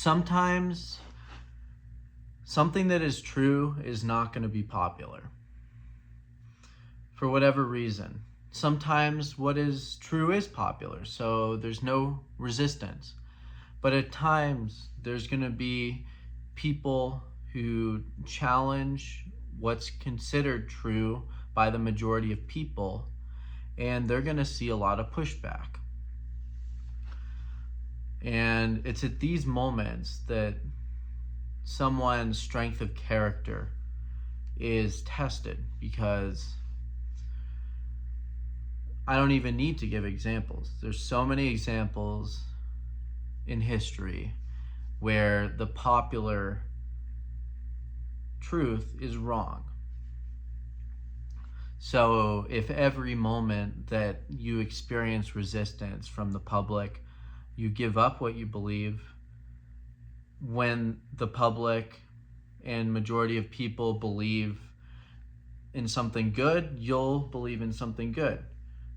Sometimes something that is true is not going to be popular for whatever reason. Sometimes what is true is popular, so there's no resistance. But at times, there's going to be people who challenge what's considered true by the majority of people, and they're going to see a lot of pushback. And it's at these moments that someone's strength of character is tested, because I don't even need to give examples. There's so many examples in history where the popular truth is wrong. So if every moment that you experience resistance from the public, you give up what you believe, when the public and majority of people believe in something good, you'll believe in something good.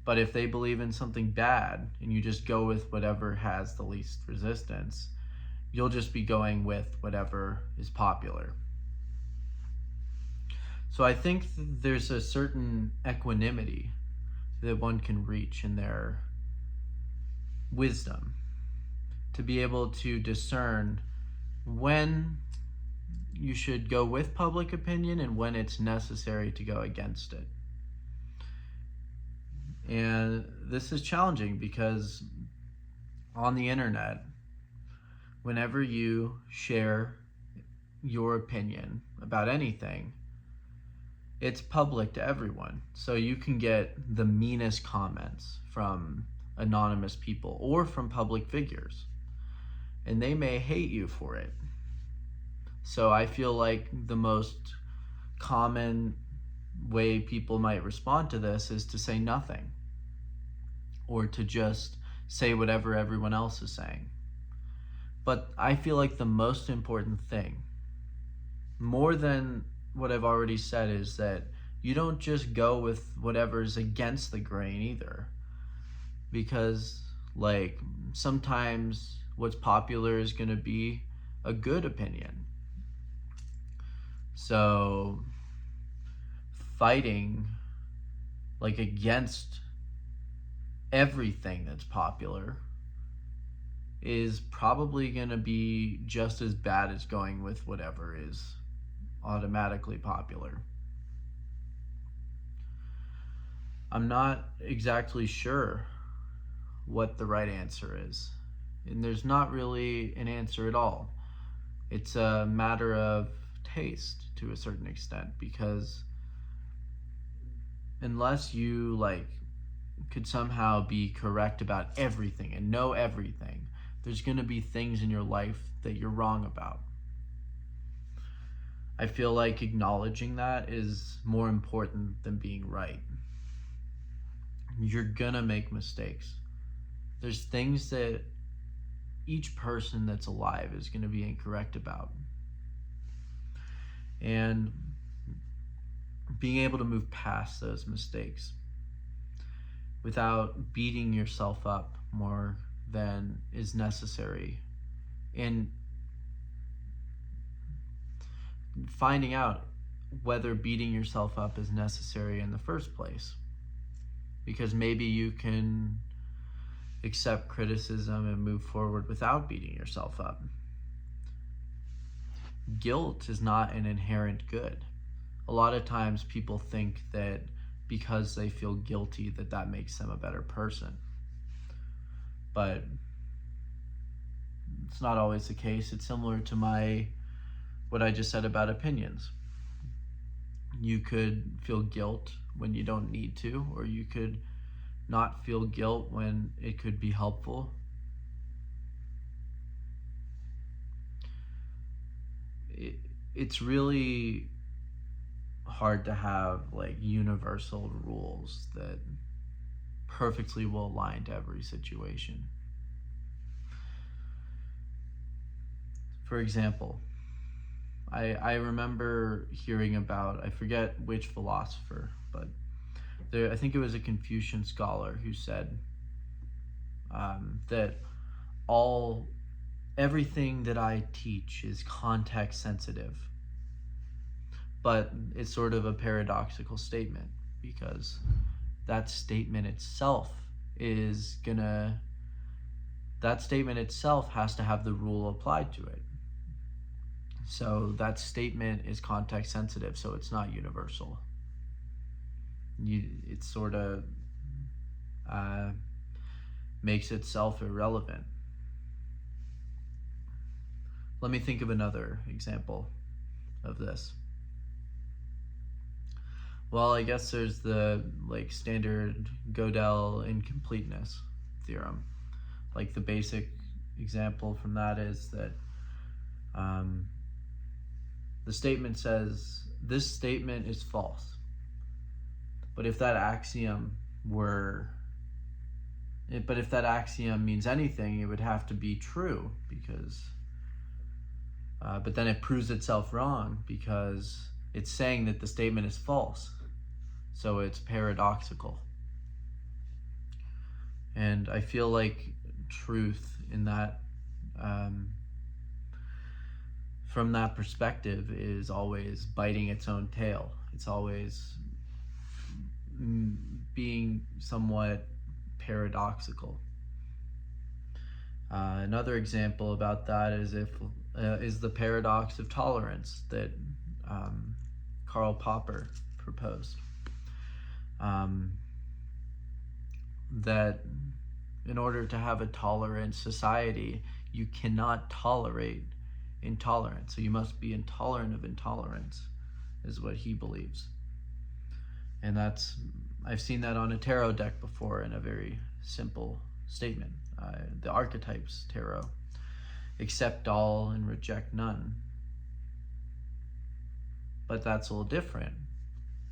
But if they believe in something bad and you just go with whatever has the least resistance, you'll just be going with whatever is popular. So I think there's a certain equanimity that one can reach in their wisdom to be able to discern when you should go with public opinion and when it's necessary to go against it. And this is challenging because on the internet, whenever you share your opinion about anything, it's public to everyone. So you can get the meanest comments from anonymous people or from public figures, and they may hate you for it. So I feel like the most common way people might respond to this is to say nothing, or to just say whatever everyone else is saying. But I feel like the most important thing, more than what I've already said, is that you don't just go with whatever's against the grain either. Because like sometimes what's popular is going to be a good opinion. So fighting like against everything that's popular is probably going to be just as bad as going with whatever is automatically popular. I'm not exactly sure what the right answer is, and there's not really an answer at all. It's a matter of taste to a certain extent, because unless you could somehow be correct about everything and know everything, there's going to be things in your life that you're wrong about. I feel like acknowledging that is more important than being right. You're gonna make mistakes. There's things that each person that's alive is going to be incorrect about. And being able to move past those mistakes without beating yourself up more than is necessary, and finding out whether beating yourself up is necessary in the first place. Because maybe you can accept criticism and move forward without beating yourself up. Guilt is not an inherent good. A lot of times people think that because they feel guilty that makes them a better person. But it's not always the case. It's similar to what I just said about opinions. You could feel guilt when you don't need to, or you could not feel guilt when it could be helpful. It's really hard to have universal rules that perfectly will align to every situation. For example, I remember hearing about, I forget which philosopher, but I think it was a Confucian scholar who said that all everything that I teach is context sensitive. But it's sort of a paradoxical statement, because that statement itself has to have the rule applied to it. So that statement is context sensitive, so it's not universal. It sort of makes itself irrelevant. Let me think of another example of this. Well, I guess there's the standard Gödel incompleteness theorem. Like the basic example from that is that the statement says this statement is false. But if that axiom means anything, it would have to be true, because but then it proves itself wrong because it's saying that the statement is false. So it's paradoxical. And I feel like truth in that, from that perspective, is always biting its own tail. It's always being somewhat paradoxical. Another example about that is the paradox of tolerance that Karl Popper proposed. That in order to have a tolerant society, you cannot tolerate intolerance. So you must be intolerant of intolerance, is what he believes. And I've seen that on a tarot deck before in a very simple statement. The archetypes tarot: accept all and reject none. But that's a little different,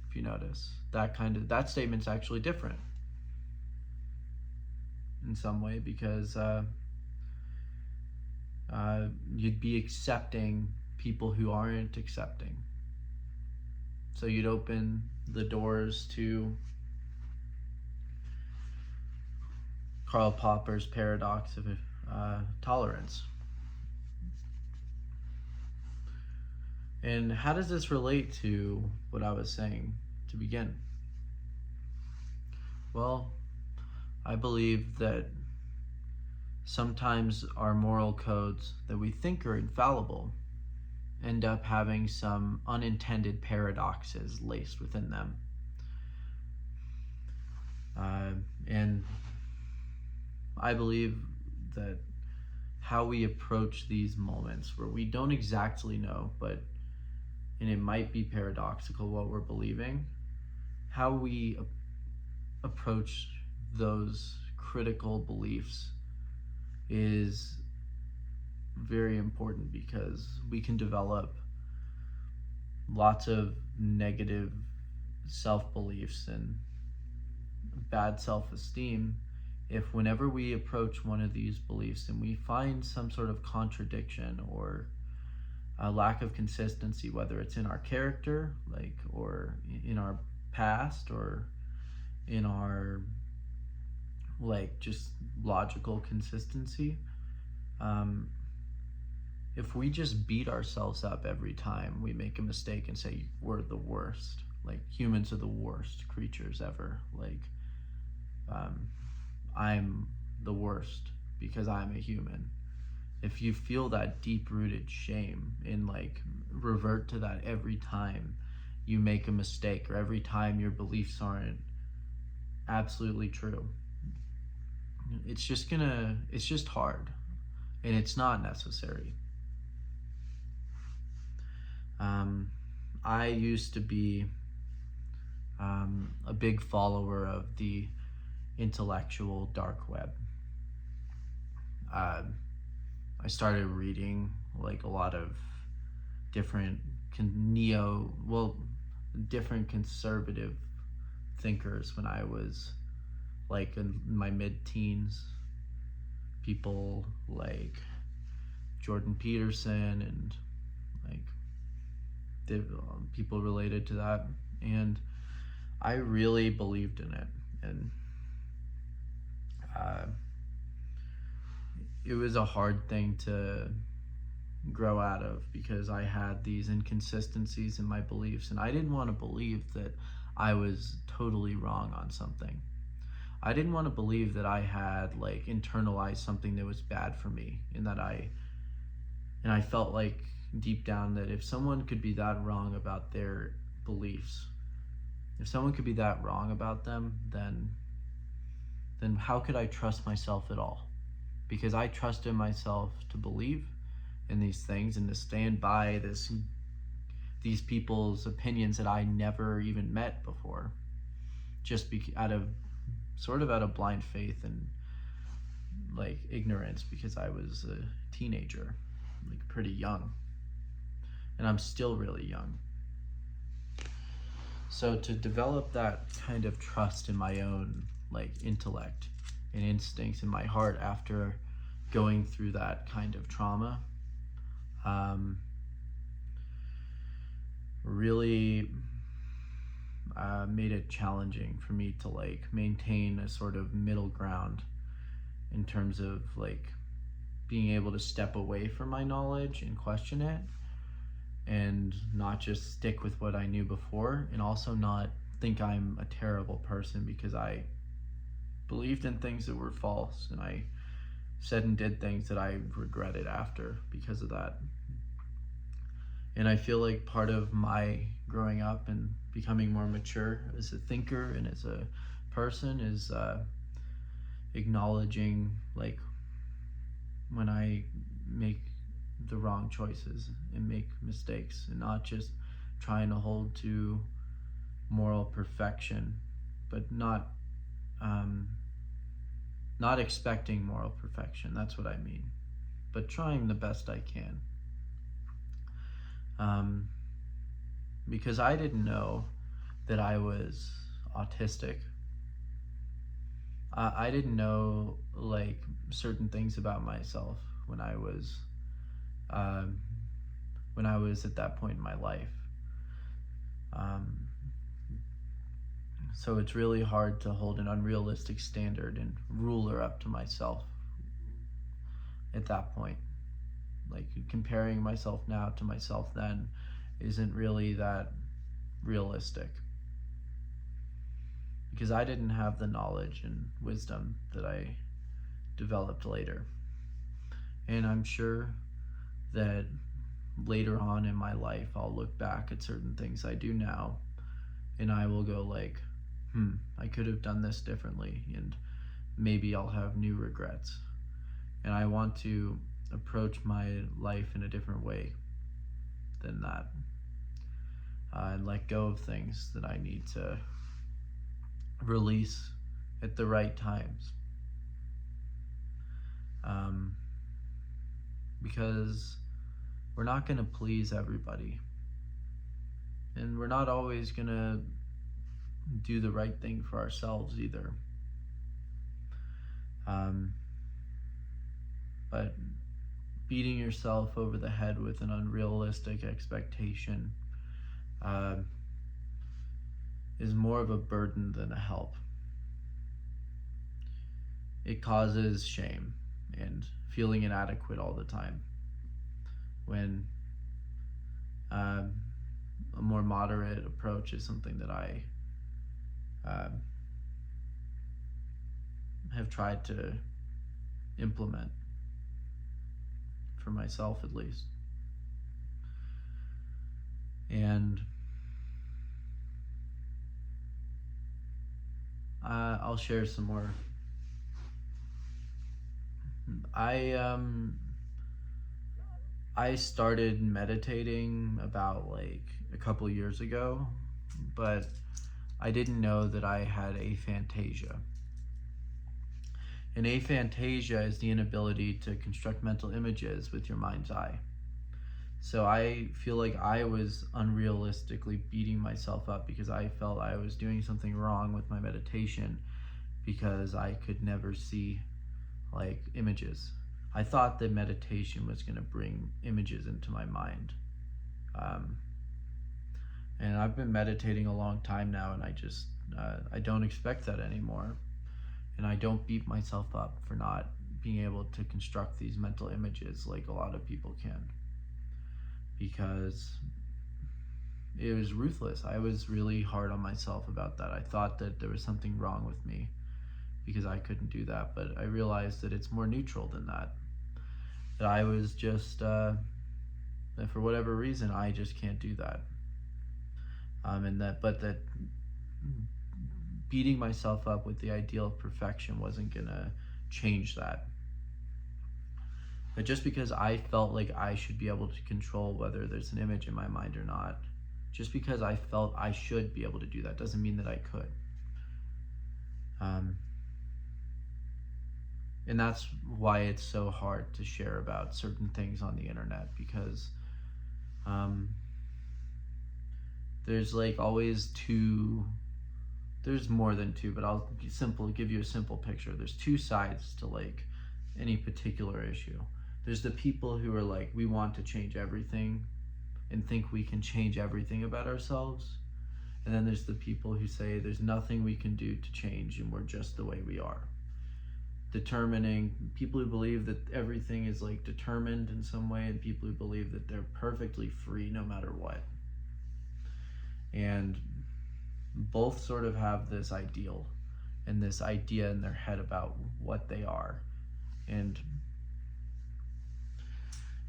if you notice. That statement's actually different in some way, because you'd be accepting people who aren't accepting. So you'd open the doors to Karl Popper's paradox of tolerance. And how does this relate to what I was saying to begin? Well, I believe that sometimes our moral codes that we think are infallible end up having some unintended paradoxes laced within them. And I believe that how we approach these moments where we don't exactly know, and it might be paradoxical what we're believing, how we approach those critical beliefs is very important, because we can develop lots of negative self-beliefs and bad self-esteem if whenever we approach one of these beliefs and we find some sort of contradiction or a lack of consistency, whether it's in our character, or in our past, or in our just logical consistency. If we just beat ourselves up every time we make a mistake and say we're the worst, humans are the worst creatures ever, I'm the worst because I'm a human. If you feel that deep-rooted shame and revert to that every time you make a mistake or every time your beliefs aren't absolutely true, it's just hard, and it's not necessary. I used to be a big follower of the intellectual dark web. I started reading a lot of different different conservative thinkers when I was in my mid-teens. People like Jordan Peterson and people related to that, and I really believed in it, and it was a hard thing to grow out of, because I had these inconsistencies in my beliefs, and I didn't want to believe that I was totally wrong on something. I didn't want to believe that I had like internalized something that was bad for me, and I felt like deep down that if someone could be that wrong about their beliefs, if someone could be that wrong about them, then how could I trust myself at all? Because I trusted myself to believe in these things and to stand by these people's opinions that I never even met before, just out of blind faith and like ignorance, because I was a teenager, like pretty young, and I'm still really young. So to develop that kind of trust in my own like intellect and instincts in my heart after going through that kind of trauma, really made it challenging for me to like maintain a sort of middle ground in terms of like being able to step away from my knowledge and question it, and not just stick with what I knew before, and also not think I'm a terrible person because I believed in things that were false, and I said and did things that I regretted after because of that. And I feel like part of my growing up and becoming more mature as a thinker and as a person is acknowledging like when I make the wrong choices and make mistakes, and not just trying to hold to moral perfection, but not expecting moral perfection. That's what I mean, but trying the best I can. Because I didn't know that I was autistic. I didn't know like certain things about myself when I was at that point in my life. So it's really hard to hold an unrealistic standard and ruler up to myself at that point. Like comparing myself now to myself then isn't really that realistic, because I didn't have the knowledge and wisdom that I developed later. And I'm sure that later on in my life I'll look back at certain things I do now and I will go like, I could have done this differently, and maybe I'll have new regrets. And I want to approach my life in a different way than that, and let go of things that I need to release at the right times, because we're not going to please everybody, and we're not always going to do the right thing for ourselves either. But beating yourself over the head with an unrealistic expectation is more of a burden than a help. It causes shame and feeling inadequate all the time, when a more moderate approach is something that I have tried to implement for myself, at least. And I'll share some more. I started meditating about like a couple years ago, but I didn't know that I had aphantasia. And aphantasia is the inability to construct mental images with your mind's eye. So I feel like I was unrealistically beating myself up because I felt I was doing something wrong with my meditation, because I could never see like images. I thought that meditation was going to bring images into my mind. And I've been meditating a long time now, and I don't expect that anymore. And I don't beat myself up for not being able to construct these mental images like a lot of people can, because it was ruthless. I was really hard on myself about that. I thought that there was something wrong with me because I couldn't do that, but I realized that it's more neutral than that. That I was just, that for whatever reason, I just can't do that. But that beating myself up with the ideal of perfection wasn't gonna change that. But just because I felt like I should be able to control whether there's an image in my mind or not, just because I felt I should be able to do that doesn't mean that I could. And that's why it's so hard to share about certain things on the internet, because there's like always two, there's more than two, but I'll give you a simple picture. There's two sides to like any particular issue. There's the people who are like, we want to change everything and think we can change everything about ourselves. And then there's the people who say there's nothing we can do to change and we're just the way we are. Determining people who believe that everything is like determined in some way, and people who believe that they're perfectly free no matter what. And both sort of have this ideal and this idea in their head about what they are, and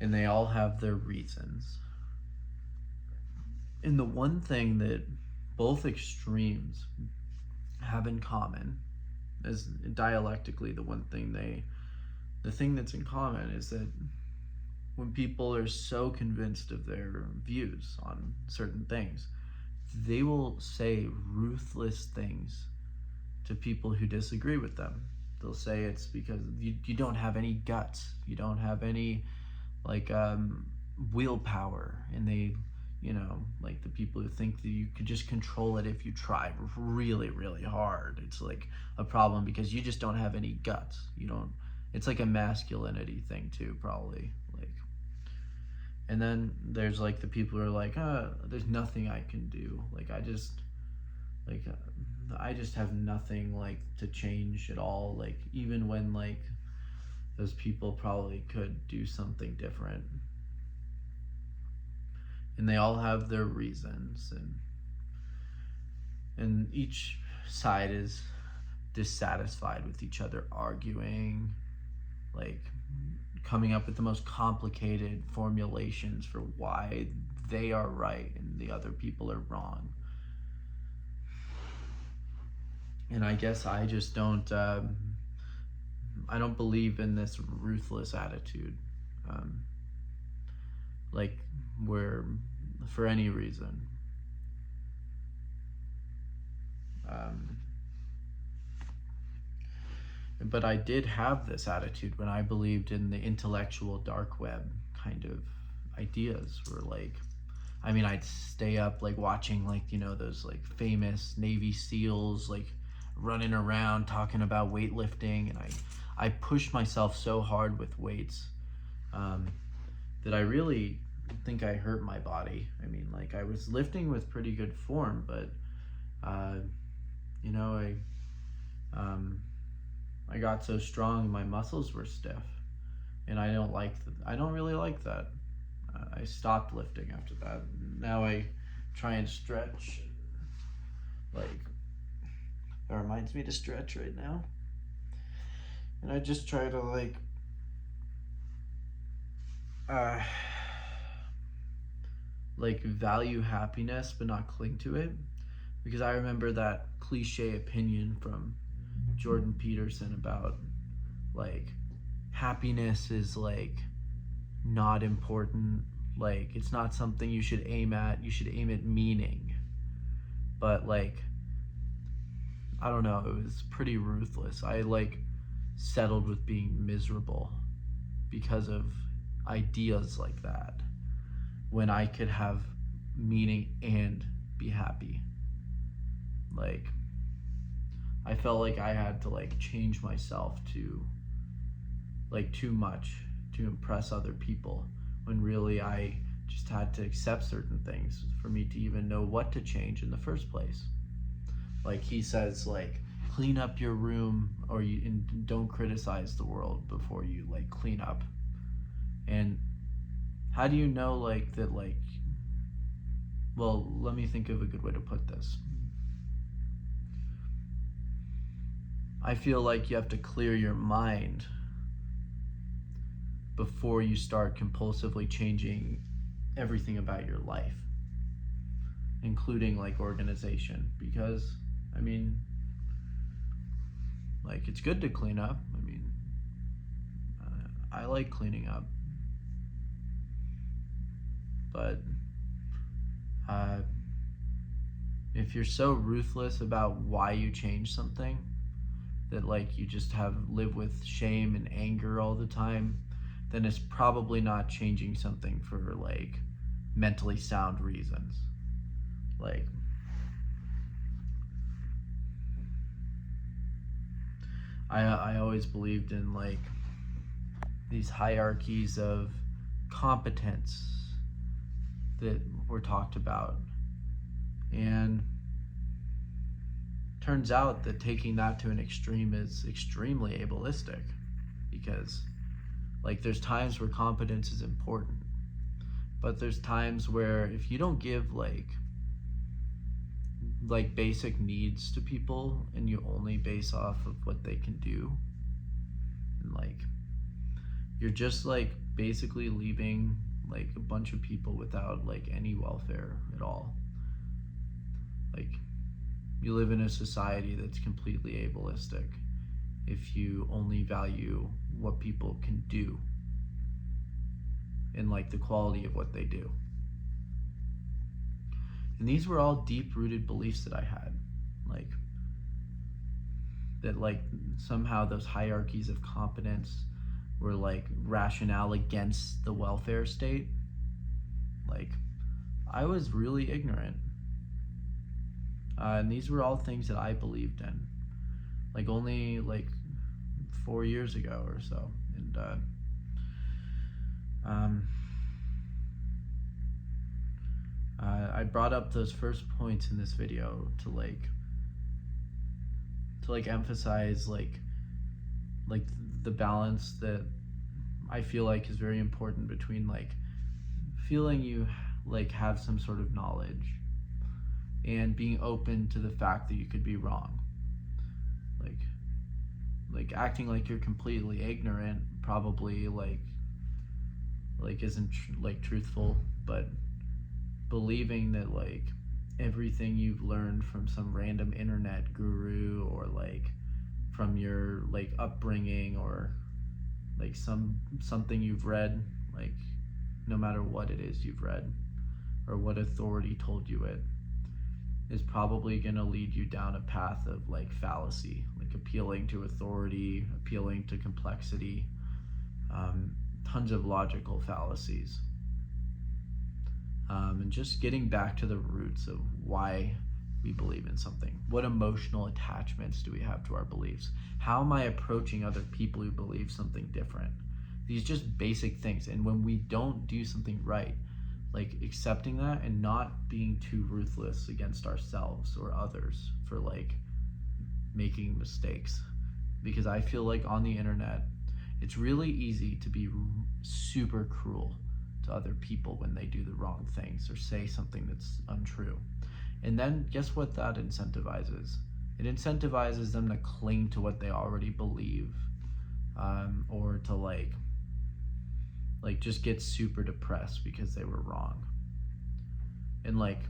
they all have their reasons. And the one thing that both extremes have in common is dialectically, the thing that's in common is that when people are so convinced of their views on certain things, they will say ruthless things to people who disagree with them. They'll say it's because you don't have any guts, you don't have any like willpower, and they, like the people who think that you could just control it if you try really, really hard. It's like a problem because you just don't have any guts. It's like a masculinity thing too, probably. And then there's like the people who are like, there's nothing I can do. I just have nothing like to change at all. Even when those people probably could do something different. And they all have their reasons, and each side is dissatisfied with each other, arguing, coming up with the most complicated formulations for why they are right and the other people are wrong. And I guess I just don't believe in this ruthless attitude, where for any reason. But I did have this attitude when I believed in the intellectual dark web kind of ideas, where I'd stay up watching those famous Navy SEALs running around talking about weightlifting, and I pushed myself so hard with weights that I really think I hurt my body. I was lifting with pretty good form, but I got so strong my muscles were stiff, and I don't really like that. I stopped lifting after that. Now I try and stretch. That reminds me to stretch right now. And I just try to value happiness but not cling to it, because I remember that cliche opinion from Jordan Peterson about happiness is not important, it's not something you should aim at. You should aim at meaning. But I don't know, it was pretty ruthless. I settled with being miserable because of ideas like that, when I could have meaning and be happy. I felt like I had to change myself to too much to impress other people, when really I just had to accept certain things for me to even know what to change in the first place. He says clean up your room, and don't criticize the world before you like clean up. And how do you know like that like well, let me think of a good way to put this. I feel like you have to clear your mind before you start compulsively changing everything about your life, including like organization, because I mean, like, it's good to clean up. I mean, I like cleaning up, but if you're so ruthless about why you change something that like you just live with shame and anger all the time, then it's probably not changing something for like mentally sound reasons. Like, I always believed in like these hierarchies of competence that were talked about, and turns out that taking that to an extreme is extremely ableistic, because like there's times where competence is important, but there's times where if you don't give like basic needs to people and you only base off of what they can do, and like you're just like basically leaving like a bunch of people without like any welfare at all. Like, you live in a society that's completely ableistic if you only value what people can do and like the quality of what they do. And these were all deep-rooted beliefs that I had, like that like somehow those hierarchies of competence were like rationale against the welfare state. Like, I was really ignorant. And these were all things that I believed in, like only like 4 years ago or so. And I brought up those first points in this video to emphasize like the balance that I feel like is very important between like feeling you like have some sort of knowledge and being open to the fact that you could be wrong. Like acting like you're completely ignorant probably like isn't truthful, but believing that like everything you've learned from some random internet guru or like from your like upbringing or like something you've read, like no matter what it is you've read or what authority told you it, is probably going to lead you down a path of like fallacy, like appealing to authority, appealing to complexity, tons of logical fallacies, and just getting back to the roots of why we believe in something. What emotional attachments do we have to our beliefs? How am I approaching other people who believe something different? These just basic things. And when we don't do something right, like accepting that and not being too ruthless against ourselves or others for like making mistakes. Because I feel like on the internet, it's really easy to be super cruel to other people when they do the wrong things or say something that's untrue. And then guess what that incentivizes? It incentivizes them to cling to what they already believe, or to like just get super depressed because they were wrong. And like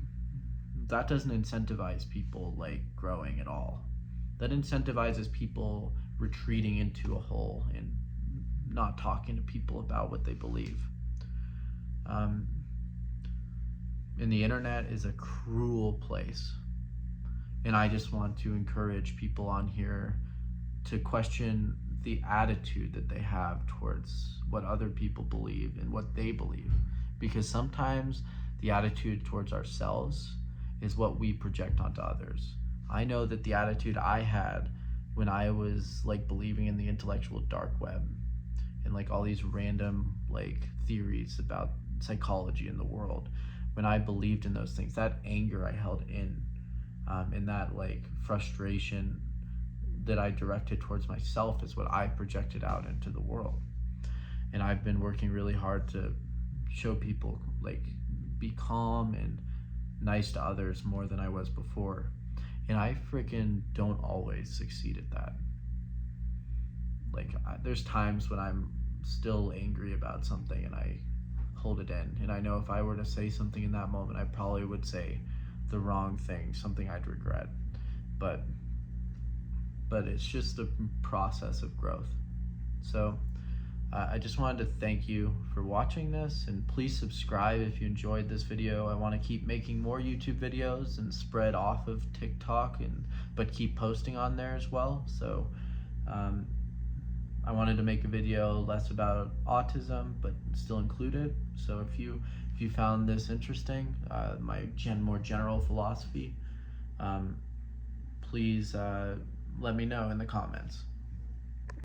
that doesn't incentivize people like growing at all. That incentivizes people retreating into a hole and not talking to people about what they believe. And the internet is a cruel place. And I just want to encourage people on here to question the attitude that they have towards what other people believe and what they believe. Because sometimes the attitude towards ourselves is what we project onto others. I know that the attitude I had when I was like believing in the intellectual dark web and like all these random like theories about psychology in the world, when I believed in those things, that anger I held in, and that like frustration that I directed towards myself is what I projected out into the world. And I've been working really hard to show people, like, be calm and nice to others more than I was before. And I freaking don't always succeed at that. Like, there's times when I'm still angry about something and I hold it in. And I know if I were to say something in that moment, I probably would say the wrong thing, something I'd regret. But it's just a process of growth. So I just wanted to thank you for watching this, and please subscribe if you enjoyed this video. I want to keep making more YouTube videos and spread off of TikTok, but keep posting on there as well. So I wanted to make a video less about autism, but still include it. So if you found this interesting, my more general philosophy, please let me know in the comments.